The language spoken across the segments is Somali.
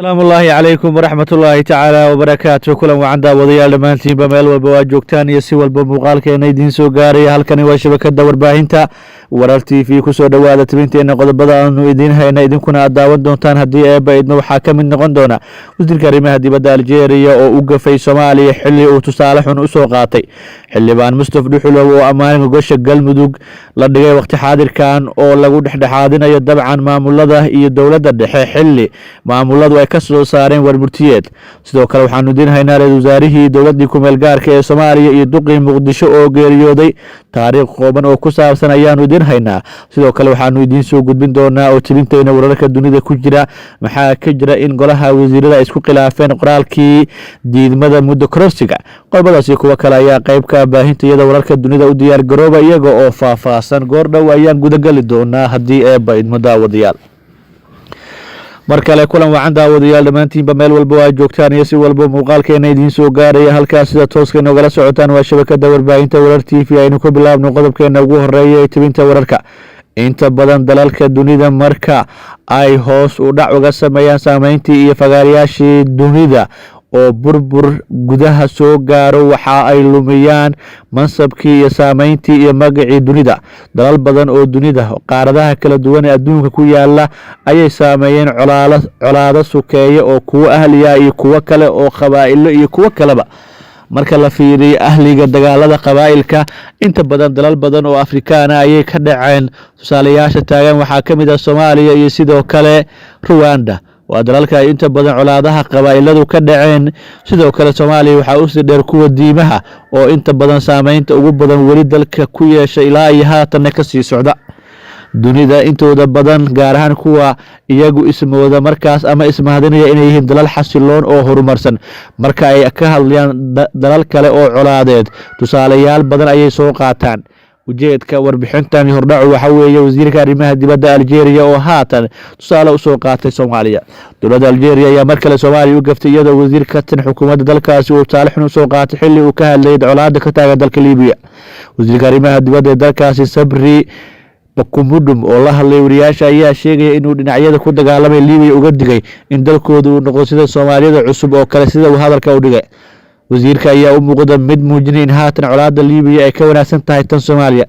asalaamu ullaahi calaykum waraxmat ullaahi tacaala wabarakaatu. kulan wacan daawadayaal dhammaantiinba meel walba waa joogtaan iyo si walba muuqaalkeena idiin soo gaaraya. halkani waa shabakada warbaahinta warar t v kusoo dhowaada tabinteena qodobada aanu idiin hayna idinkuna aad daawan doontaan haddii eebba idmo waxaa ka mid noqon doona wasiirka arrimaha dibadda aljeeriya oo u gafay soomaaliya xilli uu tusaale xun usoo qaatay. xildhibaan mustaf dhuxulow oo ammaan gogosha galmudug la dhigay waqti xaadirkan oo lagu dhexdhexaadinayo dabcan maamulada iyo dowladda dhexe xilli maamuladu ay ka soo saareen warmurtiyeed. sidoo kale waxaanu idiin haynaa ra-iisul wasaarihii dowladdii ku-meel gaarka ee soomaaliya iyo duqii muqdisho oo geeriyooday. taariikh kooban oo ku saabsan ayaanu idiin haynaa. sidoo kale waxaanu idiin soo gudbin doonaa oo tebinteyna wararka dunida ku jira maxaa ka jira in golaha wasiirada ay isku khilaafeen qoraalkii diidmada muddo kororsiga. qodobadaasi kuwo kale ayaa qayb ka baahinta iyada wararka dunida u diyaar garooba iyaga oo faahfaahsan goordhow ayaan gudagali doonaa haddii eebba idmo daawadayaal. mar kale kulan wacan daawadayaal dhammaantiinba meel walba waa joogtaan iyo si walba muuqaalkeena idiin soo gaaraya. halkaas sida tooska inogala socotaan waa shabakada warbaahinta warar t v. aynu ka bilaabno qodobkeena ugu horeeya ee tebinta wararka. inta badan dalalka dunida marka ay hoos u dhac uga sameeyaan saameyntii iyo fagaarayaashii dunida oo burbur gudaha soo gaaro waxa ay lumiyaan mansabkii iyo saameyntii iyo magacii dunida. dalal badan oo dunida qaaradaha kala duwan ee adduunka ku yaala ayay saameeyeen colaado sukeeye oo kuwo ahliya iyo kuwo kale oo qabaa'ilo iyo kuwo kaleba. marka la fiiriyo ahliga dagaalada qabaa'ilka inta badan dalal badan oo afrikaana ayay ka dhaceen. tusaalayaasha taagan waxaa ka mid ah soomaaliya iyo sidoo kale ruwanda. waa dalalka ay inta badan colaadaha qabaa'iladu ka dhaceen. sidoo kale soomaaliya waxaa usii dheer kuwa diimaha oo inta badan saameynta ugu badan weli dalka ku yeesha ilaa iyo haatanna ka sii socda. dunida intooda badan gaar ahaan kuwa iyagu ismooda markaas ama ismahadinaya inay yihiin dalal xasiloon oo horumarsan marka ay ka hadlayaan dalal kale oo colaadeed tusaalayaal badan ayay soo qaataan. ujeedka warbixintan hordhacu waxa weeye wasiirka arrimaha dibadda aljeeriya oo haatan tusaale usoo qaatay soomaaliya. dowladda aljeeriya ayaa mar kale soomaaliya u gaftay iyadoo wasiir ka tirsan xukuumadda dalkaasi uu tusaale xun usoo qaatay xilli uu ka hadlayay colaada ka taagan dalka liibiya. wasiirka arrimaha dibadda ee dalkaasi sabri bakumudhum oo la hadlay wariyaasha ayaa sheegaya inuu dhinacyada ku dagaalamay liibiya uga digay in dalkooda uu noqdo sida soomaaliyada cusub oo kale sida uu hadalka u dhigay. wasiirka ayaa u muuqda mid muujinay in haatan colaada liibiya ay ka wanaagsan tahay tan soomaaliya.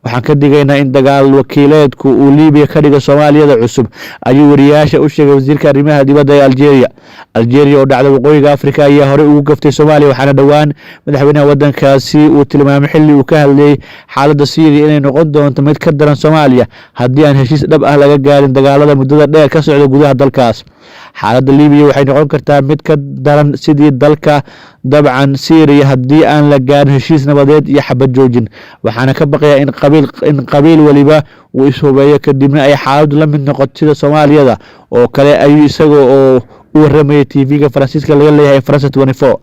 waxaan ka digaynaa in dagaal wakiileedku uu liibiya ka dhiga soomaaliyada cusub ayuu wariyaasha u sheegay wasiirka arrimaha dibadda ee aljeeriya. aljeeriya oo dhacda waqooyiga afrika ayaa horey ugu gaftay soomaaliya waxaana dhowaan madaxweynaha wadankaasi uu tilmaamay xilli uu ka hadlayay xaaladda syriya inay noqon doonto mid ka daran soomaaliya haddii aan heshiis dhab ah laga gaarin dagaalada muddada dheer ka socda gudaha dalkaas. xaaladda liibiya waxay noqon kartaa mid ka daran sidii dalka dabcan syriya haddii aan la gaarin heshiis nabadeed iyo xabad joojin. waxaana ka baqaya in qabiil waliba uu ishubeeyo kadibna ay xaaladu la mid noqoto sida soomaaliyada oo kale ayuu isaga oo u waramayay tv-ga faransiiska laga leeyahay faransa 24.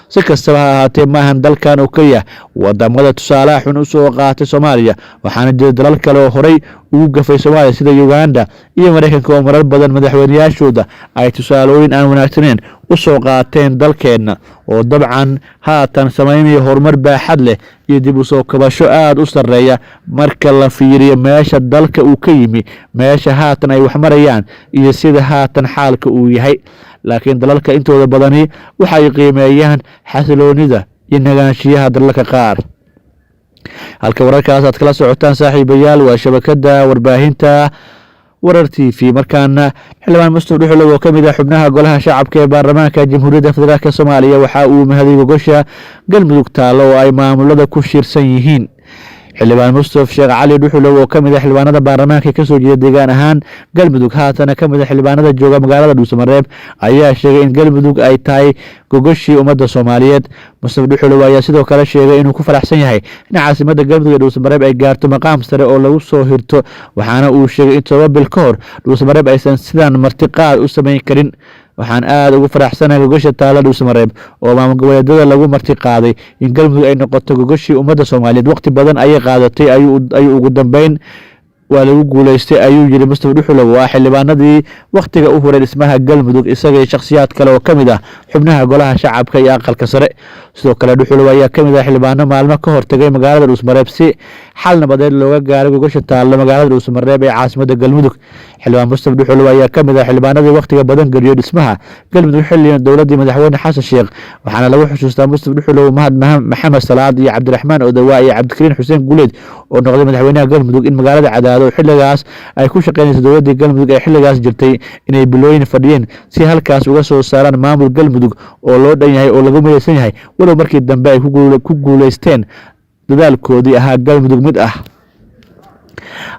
si kastaba ha ahaatee maahan dalkan oo keliya wadamada tusaalaha xun usoo qaatay soomaaliya waxaana jira dalal kale oo horey ugu gafay soomaaliya sida uganda iyo mareykanka oo marar badan madaxweynayaashooda ay tusaalooyin aan wanaagsaneyn usoo qaateen dalkeenna oo dabcan haatan sameynaya horumar baaxad leh iyo dib u soo kabasho aada u sarreeya marka la fiiriyo meesha dalka uu ka yimi meesha haatan ay wax marayaan iyo sida haatan xaalka uu yahay. laakiin dalalka intooda badani waxay qiimeeyaan xasiloonida iyo nagaanshiyaha dalalka qaar. halka wararkaas aad kala socotaan saaxiibayaal waa shabakada warbaahinta warar t v. markaana xildhibaan mustaf dhuxulow oo ka mid ah xubnaha golaha shacabka ee baarlamaanka jamhuuriyadda federaalk soomaaliya waxa uu mahaday gogosha galmudug taalo oo ay maamulada ku shirsan yihiin. xildhibaan mustaf sheekh cali dhuxulow oo ka mid ah xildhibaanada baarlamaanka kasoo jeeda deegaan ahaan galmudug haatana ka mid a xildhibaanada jooga magaalada dhuusamareeb ayaa sheegay in galmudug ay tahay gogoshii ummadda soomaaliyeed. mustaf dhuxulow ayaa sidoo kale sheegay inuu ku faraxsan yahay in caasimada galmudug ee dhuusamareeb ay gaarto maqaam sare oo lagu soo hirto. waxaana uu sheegay in 7 bil ka hor dhuusamareeb aysan sidan martiqaad u samayn karin. waxaan aada ugu faraxsanahay gogosha taala dhuusamareeb oo maamul goboleedyada lagu marti qaaday in galmudug ay noqoto gogoshii ummadda soomaaliyeed. waqti badan ayay qaadatay ayuu ugu dambeyn waa lagu guuleystay ayuu yiri Mustafa Dhuxulow waa xildhibaanadii waqtiga u horay dhismaha Galmudug isaga iyo shakhsiyaad kale oo kamid ah xubnaha golaha shacabka iyo aqalka sare sidoo kale Dhuxulow ayaa kamid ah xildhibaano maalmo ka hortagay magaalada Dhuusmareeb si xal nabadeed looga gaaro gogosha taalla magaalada Dhuusmareeb ee caasimadda Galmudug xildhibaan Mustafa Dhuxulow ayaa kamid ah xildhibaanadii waqtiga badan galiyo dhismaha Galmudug xilligan dowladda madaxweyne Xasan Sheekh waxaana lagu xusuustaa Mustafa Dhuxulow Maxamed Salaad iyo Cabdiraxmaan Odawa iyo Cabdikariin Xuseen Guuleed oo noqday madaxweynaha Galmudug in magaalada Cadaado xilligaas ay ku shaqeynayso dowladda Galmudug ee xilligaas jirtay inay bilooyin fadhiyeen si halkaas uga soo saaraan maamul Galmudug oo loo dhan yahay oo lagu midaysan yahay walow markii dambe ay ku guuleysteen dadaalkoodii ahaa Galmudug mid ah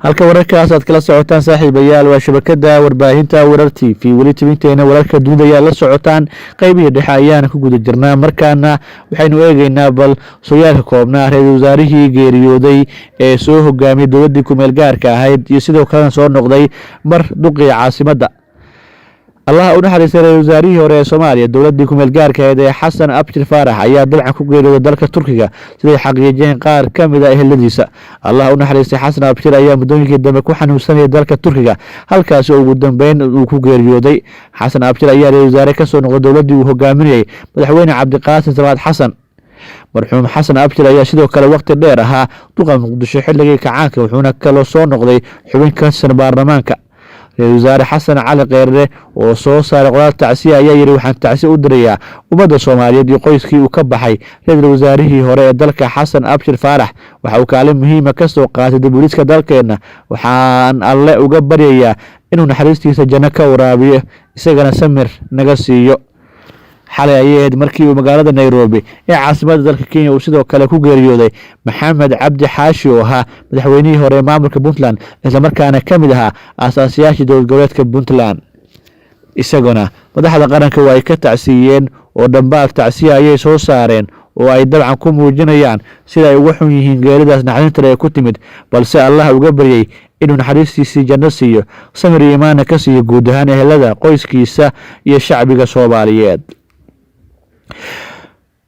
halka wararkaas aad kala socotaan saaxiibayaal waa shabakada warbaahinta Warar TV weli tibinteena wararka dunida ayaa la socotaan qaybihii dhexe ayaana ku guda jirnaa markaana waxaynu eegaynaa bal sooyaalka koobnaa ra'iisul wasaarihii geeriyooday ee soo hogaamiyay dowladii ku meel gaarka ahayd iyo sidoo kale soo noqday mar duqii caasimadda Allah u naxariistay ra'iisul wasaarihii hore ee Soomaaliya dowladii ku meel gaarka ahayd ee Xasan Abshir Faarax ayaa dalcan ku geeriyooday dalka Turkiga siday xaqiijiyeen qaar kamid ah eheladiisa Allah u naxariistay Xasan Abshir ayaa muddooyinkii dambe ku xanuunsanayay dalka Turkiga halkaas oo ugu dambeyn uu ku geeriyooday Xasan Abshir ayaa ra'iisul wasaare ka soo noqday dowladii uu hogaaminayay madaxweyne Cabdiqaasim Salaad Xasan marxuum Xasan Abshir ayaa sidoo kale waqti dheer ahaa duqa Muqdisho xilligii kacaanka wuxuuna kaloo soo noqday xubin ka tirsan baarlamaanka ra'iisul wasaare Xasan Cali Kheyre oo soo saaray qoraal tacsiya ayaa yiri waxaan tacsiya u dirayaa ummadda Soomaaliyeed iyo qoyskii uu ka baxay ra'iisul wasaarihii hore ee dalka Xasan Abshir Faarax waxa uu kaalin muhiim ah ka soo qaatay dib-u-dhiska dalkeena waxaan alle uga baryayaa inuu naxariistiisa janno ka waraabiyo isagana samir naga siiyo xalay ayay ahayd markii uu magaalada Nairobi ee caasimadda dalka Kenya uu sidoo kale ku geeriyooday Maxamed Cabdi Xaashi oo ahaa madaxweynihii hore ee maamulka Puntland isla markaana kamid ahaa aasaasiyaashii dowlad goboleedka Puntland isaguna madaxda qaranka waa ay ka tacsiyeen oo dhambaal tacsiya ayay soo saareen oo ay dabcan ku muujinayaan sida ay uga xun yihiin geeridaas naxdinta ee ku timid balse Allah uga baryay inuu naxariistiisa janno siiyo samir iyo iimaan ka siiyo guud ahaan ehelada qoyskiisa iyo shacbiga Soomaaliyeed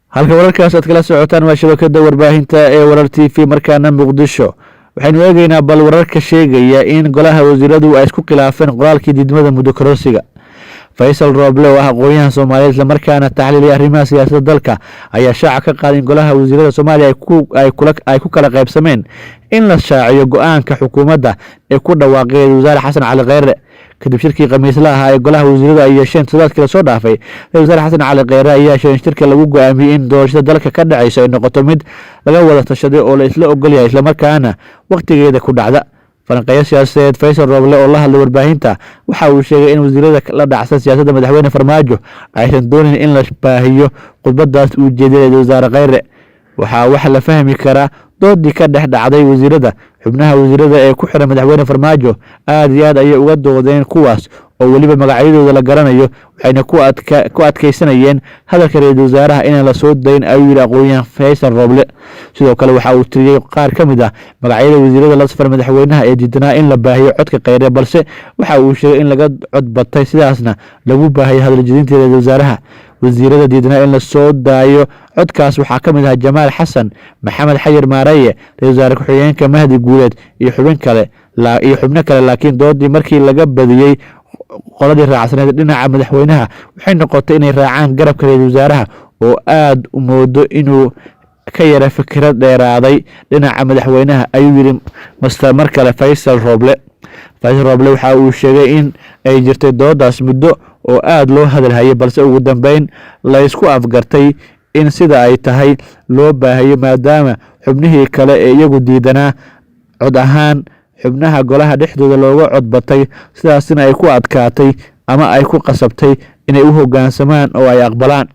halka wararkaas aad kala socotaan waa shabakada warbaahinta ee Warar TV markaana Muqdisho waxaynu eegaynaa bal wararka sheegaya in golaha wasiiradu ay isku khilaafeen qoraalkii didmada muddo-kororsiga Faysal Roble oo ah aqoonyahan Soomaaliyeed isla markaana taxliiliya arrimaha siyaasadda dalka ayaa shaaca ka qaaday in golaha wasiirada Soomaaliya ay ku kala qaybsameen in la shaaciyo go'aanka xukuumadda ee ku dhawaaqay wasaare Xasan Cali Kheyre kadib shirkii khamiisla ahaa ee golaha wasiirada ay yeesheen toddobaadkii la soo dhaafay wasaare Xasan Cali Kheyre ayaa sheegay shirka lagu go'aamiyay in doorashada dalka ka dhacayso ay noqoto mid laga wada tashaday oo la isla ogol yahay isla markaana waqtigeeda ku dhacda falanqeeyo siyaasadeed Faysal Roble oo la hadlay warbaahinta waxa uu sheegay in wasiirada la dhacsan siyaasadda madaxweyne Farmaajo aysan doonin in la baahiyo khudbadaas uu jeediyay wasaare Kheyre waxa la fahmi karaa doodii ka dhex dhacday wasiirada xubnaha wasiirada ee ku xiran madaxweyne Farmaajo aad iyo aad ayay uga doodeen kuwaas oo waliba magacyadooda la garanayo waxayna ku adkeysanayeen hadalka ra'iisul wasaaraha in la soo dayn ayuu yiri aqoonyahan Faysal Roble sidoo kale waxa uu tiriyay qaar kamid ah magacyada wasiirada la safar madaxweynaha ee diidanaa in la baahiyo codka Kheyre balse waxa uu sheegay in laga cod batay sidaasna lagu baahiyo hadal jeedinta ra'iisul wasaaraha wasiirada diidanaa in la soo daayo codkaas waxaa kamid ah Jamaal Xasan Maxamed Xayir Maaraye ra'iisul wasaare ku-xigeenka Mahdi Guuleed iyo xubno kale laakiin doodii markii laga badiyay qoladii raacsaneed dhinaca madaxweynaha waxay noqotay inay raacaan garabka ra'iisul wasaaraha oo aad u moodo inuu ka yara fikrad dheeraaday dhinaca madaxweynaha ayuu yiri mar kale Faysal Roble waxa uu sheegay in ay jirtay doodaas muddo oo aad loo hadalhayay balse ugu dambeyn la isku afgartay in sida ay tahay loo baahiyo maadaama xubnihii kale ee iyagu diidanaa cod ahaan xubnaha golaha dhexdooda looga cod batay sidaasina ay ku adkaatay ama ay ku qasabtay inay u hoggaansamaan oo ay aqbalaan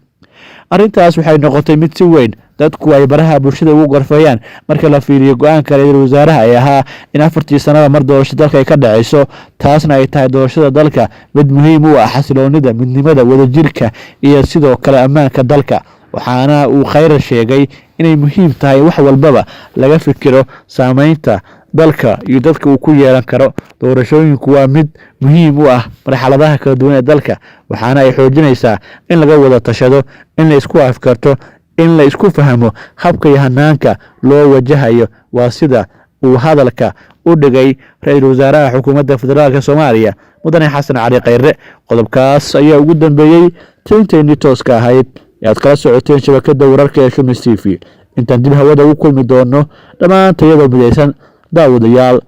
arrintaas waxay noqotay mid si weyn dadku ay baraha bulshada ugu gorfayaan marka la fiiriyo go'aanka ra'iisul wasaaraha ee ahaa in 4 sanada mar doorashada dalka ay ka dhacayso taasna ay tahay doorashada dalka mid muhiim u ah xasiloonida midnimada wadajirka iyo sidoo kale ammaanka dalka waxaana uu Kheyre sheegay inay muhiim tahay wax walbaba laga fikiro saameynta dalka iyo dadka uu ku yeelan karo doorashooyinku waa mid muhiim u ah marxaladaha kala duwan ee dalka waxaana ay xoojinaysaa in laga wada tashado in la isku afkarto in la isku fahmo habka iyo hanaanka loo wajahayo waa sida uu hadalka u dhigay ra-iisul wasaaraha xukuumadda federaalk soomaaliya mudane xasan cali khayre. qodobkaas ayaa ugu dambeeyey taynteennii tooska ahayd ee aad kala socoteen shabakada wararka ee Shumis TV. intaan dib hawada ugu kulmi doono dhammaantayadoo midaysan daawadayaal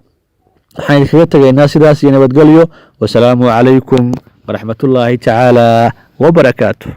waxaan idinkaga tegaynaa sidaas iyo nabadgelyo. wasalaamu calaykum waraxmatullaahi tacaala wabarakaatu.